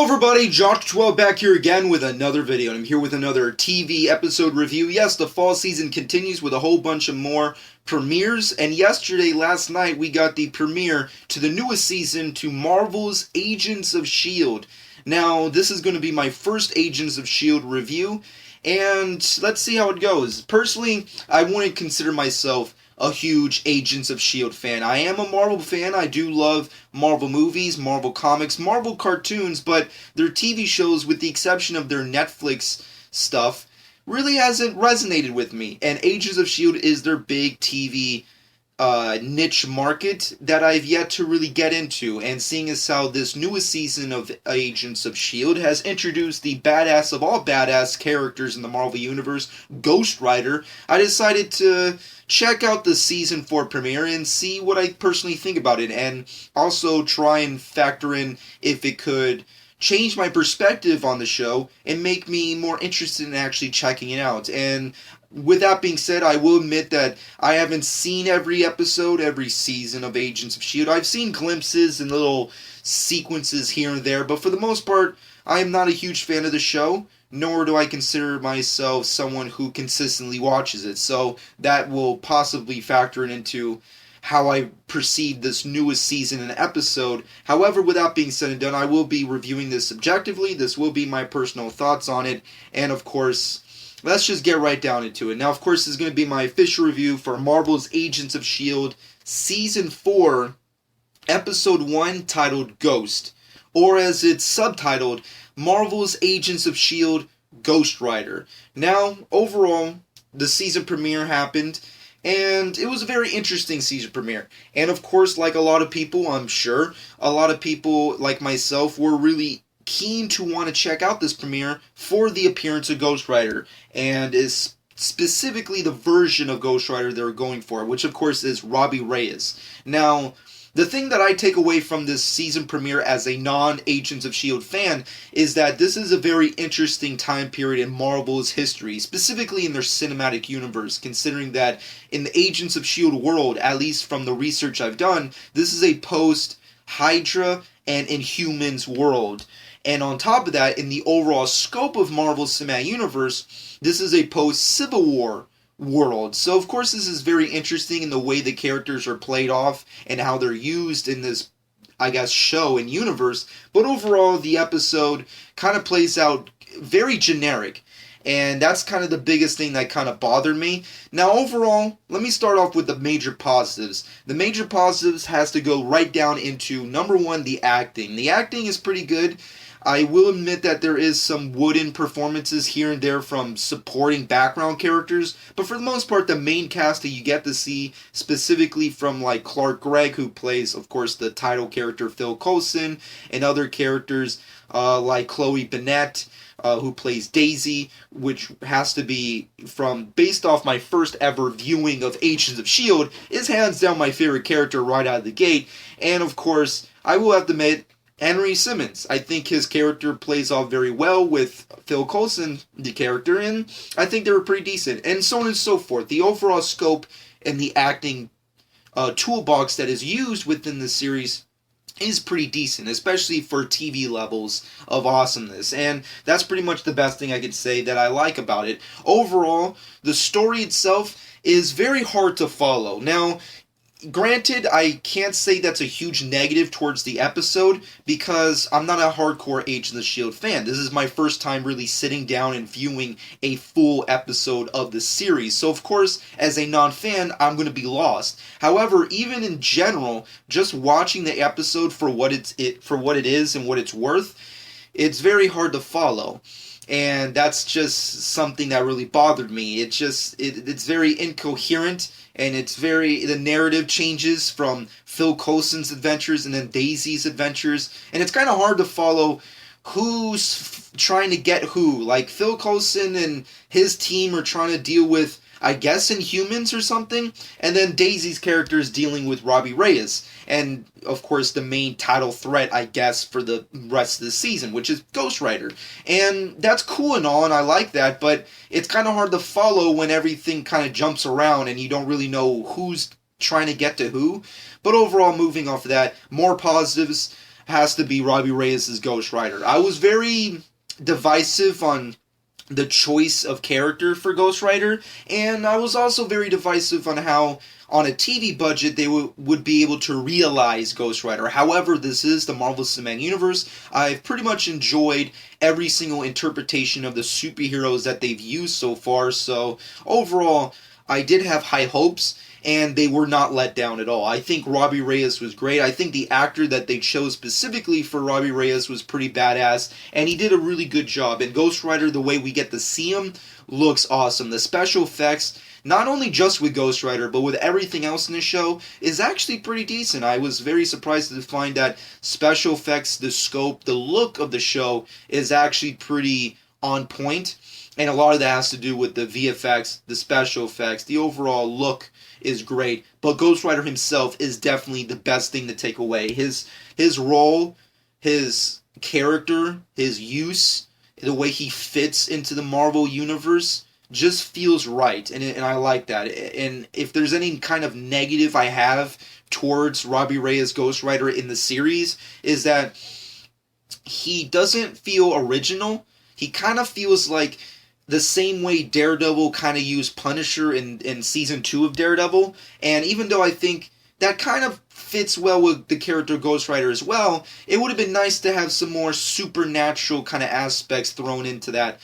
Everybody, Josh12 back here again with another video, and I'm here with another TV episode review. Yes, the fall season continues with a whole bunch of more premieres, and last night, we got the premiere to the newest season to Marvel's Agents of S.H.I.E.L.D. Now, this is going to be my first Agents of S.H.I.E.L.D. review, and let's see how it goes. Personally, I wouldn't consider myself a huge Agents of S.H.I.E.L.D. fan. I am a Marvel fan. I do love Marvel movies, Marvel comics, Marvel cartoons, but their TV shows, with the exception of their Netflix stuff, really hasn't resonated with me. And Agents of S.H.I.E.L.D. is their big TV niche market that I've yet to really get into. And seeing as how this newest season of Agents of S.H.I.E.L.D. has introduced the badass of all badass characters in the Marvel Universe, Ghostwriter, I decided to check out the season 4 premiere and see what I personally think about it, and also try and factor in if it could change my perspective on the show and make me more interested in actually checking it out. And with that being said, I will admit that I haven't seen every episode, every season of Agents of S.H.I.E.L.D. I've seen glimpses and little sequences here and there, but for the most part, I am not a huge fan of the show, nor do I consider myself someone who consistently watches it. So that will possibly factor into how I perceive this newest season and episode. However, with that being said and done, I will be reviewing this subjectively. This will be my personal thoughts on it. And of course, let's just get right down into it. Now, of course, this is going to be my official review for Marvel's Agents of S.H.I.E.L.D. Season 4, Episode 1, titled Ghost, or as it's subtitled, Marvel's Agents of S.H.I.E.L.D. Ghostwriter. Now, overall, the season premiere happened, and it was a very interesting season premiere. And of course, like a lot of people, I'm sure, a lot of people like myself were really keen to want to check out this premiere for the appearance of Ghostwriter, and is specifically the version of Ghostwriter they're going for, which of course is Robbie Reyes. Now, the thing that I take away from this season premiere as a non-Agents of S.H.I.E.L.D. fan is that this is a very interesting time period in Marvel's history, specifically in their cinematic universe, considering that in the Agents of S.H.I.E.L.D. world, at least from the research I've done, this is a post-Hydra and Inhumans world. And on top of that, in the overall scope of Marvel's cinematic universe, this is a post-Civil War world. So of course this is very interesting in the way the characters are played off and how they're used in this, I guess, show and universe. But overall, the episode kind of plays out very generic, and that's kind of the biggest thing that kind of bothered me. Now overall, let me start off with the major positives. The major positives has to go right down into, number one, the acting. The acting is pretty good. I will admit that there is some wooden performances here and there from supporting background characters, but for the most part, the main cast that you get to see, specifically from like Clark Gregg, who plays, of course, the title character Phil Coulson, and other characters like Chloe Bennet, who plays Daisy, which has to be, based off my first ever viewing of Agents of S.H.I.E.L.D., is hands down my favorite character right out of the gate. And of course, I will have to admit, Henry Simmons. I think his character plays off very well with Phil Coulson, the character, and I think they were pretty decent, and so on and so forth. The overall scope and the acting toolbox that is used within the series is pretty decent, especially for TV levels of awesomeness, and that's pretty much the best thing I could say that I like about it. Overall, the story itself is very hard to follow. Now, granted, I can't say that's a huge negative towards the episode, because I'm not a hardcore Agents of S.H.I.E.L.D. fan. This is my first time really sitting down and viewing a full episode of the series. So of course, as a non-fan, I'm going to be lost. However, even in general, just watching the episode for what it is and what it's worth, it's very hard to follow. And that's just something that really bothered me. It's very incoherent, and the narrative changes from Phil Coulson's adventures and then Daisy's adventures, and it's kind of hard to follow who's trying to get who. Like, Phil Coulson and his team are trying to deal with, I guess, Inhumans or something, and then Daisy's character is dealing with Robbie Reyes, and of course the main title threat, I guess, for the rest of the season, which is Ghostwriter. And that's cool and all, and I like that, but it's kind of hard to follow when everything kind of jumps around and you don't really know who's trying to get to who. But overall, moving off of that, more positives. has to be Robbie Reyes' Ghostwriter. I was very divisive on the choice of character for Ghostwriter, and I was also very divisive on how, on a TV budget, they would be able to realize Ghostwriter. However, this is the Marvel Cinematic Universe. I've pretty much enjoyed every single interpretation of the superheroes that they've used so far, so overall, I did have high hopes, and they were not let down at all. I think Robbie Reyes was great. I think the actor that they chose specifically for Robbie Reyes was pretty badass, and he did a really good job. And Ghostwriter, the way we get to see him, looks awesome. The special effects, not only just with Ghostwriter, but with everything else in the show, is actually pretty decent. I was very surprised to find that special effects, the scope, the look of the show is actually pretty on point. And a lot of that has to do with the VFX, the special effects, the overall look is great. But Ghostwriter himself is definitely the best thing to take away. His role, his character, his use, the way he fits into the Marvel universe just feels right, and I like that. And if there's any kind of negative I have towards Robbie Reyes' Ghostwriter in the series, is that he doesn't feel original. He kind of feels like the same way Daredevil kind of used Punisher in season 2 of Daredevil, and even though I think that kind of fits well with the character Ghostwriter as well, it would have been nice to have some more supernatural kind of aspects thrown into that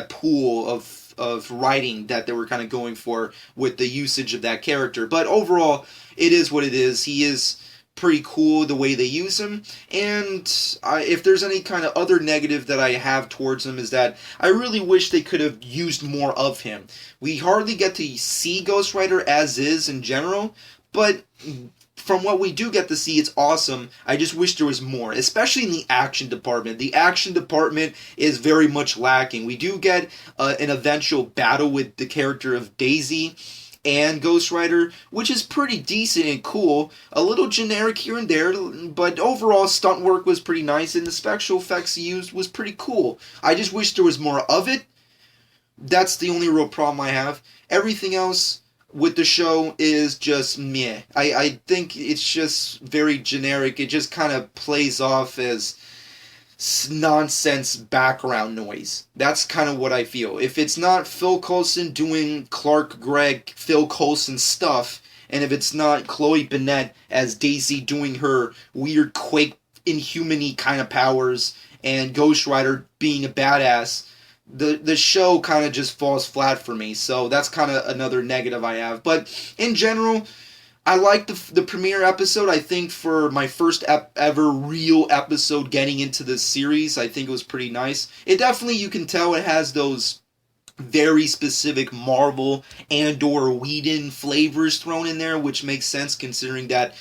pool of writing that they were kind of going for with the usage of that character. But overall, it is what it is. He is pretty cool the way they use him, and if there's any kind of other negative that I have towards him, is that I really wish they could have used more of him. We hardly get to see Ghostwriter as is in general, but from what we do get to see, it's awesome. I just wish there was more, especially in the action department. The action department is very much lacking. We do get an eventual battle with the character of Daisy and Ghostwriter, which is pretty decent and cool. A little generic here and there, but overall stunt work was pretty nice, and the special effects used was pretty cool. I just wish there was more of it. That's the only real problem I have. Everything else with the show is just meh. I think it's just very generic. It just kind of plays off as nonsense background noise. That's kind of what I feel. If it's not Phil Coulson doing Clark Gregg, Phil Coulson stuff, and if it's not Chloe Bennet as Daisy doing her weird Quake inhuman-y kind of powers, and Ghostwriter being a badass, the show kind of just falls flat for me. So that's kind of another negative I have. But in general, I liked the premiere episode. I think for my first ever real episode getting into this series, I think it was pretty nice. It definitely, you can tell it has those very specific Marvel and/or Whedon flavors thrown in there, which makes sense considering that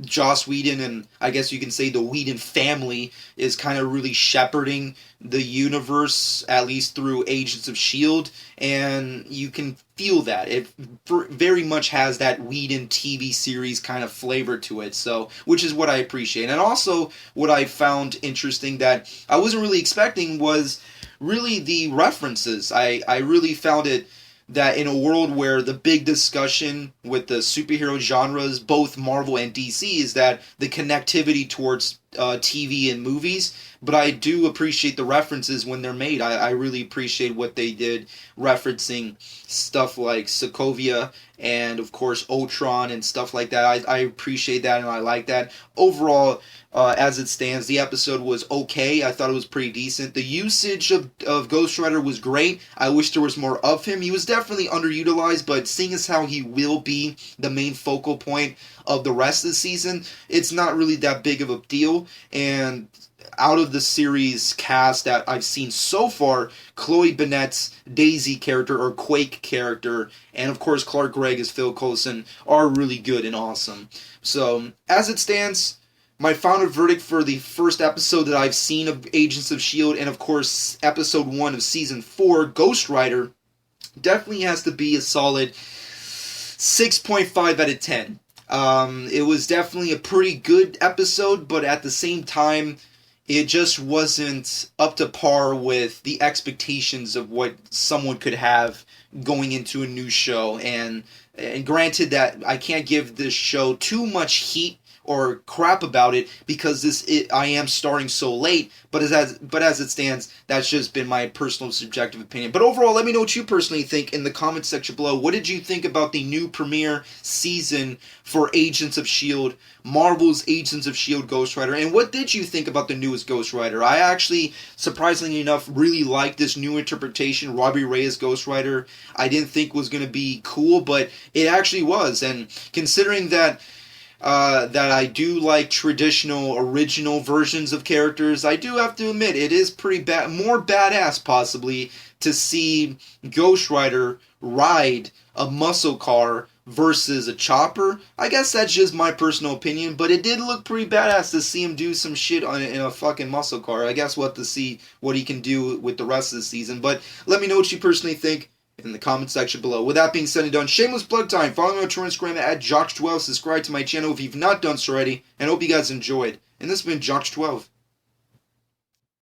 Joss Whedon, and I guess you can say the Whedon family, is kind of really shepherding the universe, at least through Agents of S.H.I.E.L.D., and you can feel that. It very much has that Whedon TV series kind of flavor to it, so which is what I appreciate. And also, what I found interesting that I wasn't really expecting was really the references. I really found it that in a world where the big discussion with the superhero genres, both Marvel and DC, is that the connectivity towards TV and movies, but I do appreciate the references when they're made. I really appreciate what they did, referencing stuff like Sokovia and, of course, Ultron and stuff like that. I appreciate that, and I like that. Overall, as it stands, the episode was okay. I thought it was pretty decent. The usage of Ghostwriter was great. I wish there was more of him. He was definitely underutilized, but seeing as how he will be the main focal point of the rest of the season, it's not really that big of a deal. And out of the series cast that I've seen so far, Chloe Bennet's Daisy character, or Quake character, and of course Clark Gregg as Phil Coulson, are really good and awesome. So, as it stands, my final verdict for the first episode that I've seen of Agents of S.H.I.E.L.D., and of course episode 1 of season 4, Ghostwriter, definitely has to be a solid 6.5 out of 10. It was definitely a pretty good episode, but at the same time, it just wasn't up to par with the expectations of what someone could have going into a new show. And granted that I can't give this show too much heat or crap about it because I am starting so late. But as it stands, that's just been my personal subjective opinion. But overall, let me know what you personally think in the comment section below. What did you think about the new premiere season for Agents of S.H.I.E.L.D., Marvel's Agents of S.H.I.E.L.D. Ghostwriter, and what did you think about the newest Ghostwriter? I actually, surprisingly enough, really liked this new interpretation, Robbie Reyes Ghostwriter. I didn't think was going to be cool, but it actually was. And considering that I do like traditional, original versions of characters, I do have to admit it is pretty more badass possibly to see Ghostwriter ride a muscle car versus a chopper. I guess that's just my personal opinion, but it did look pretty badass to see him do some shit in a fucking muscle car. I guess we'll have to see what he can do with the rest of the season, but let me know what you personally think in the comment section below. With that being said and done, shameless plug time. Follow me on Twitter and Instagram at Jock12. Subscribe to my channel if you've not done so already, and I hope you guys enjoyed. And this has been Jock12.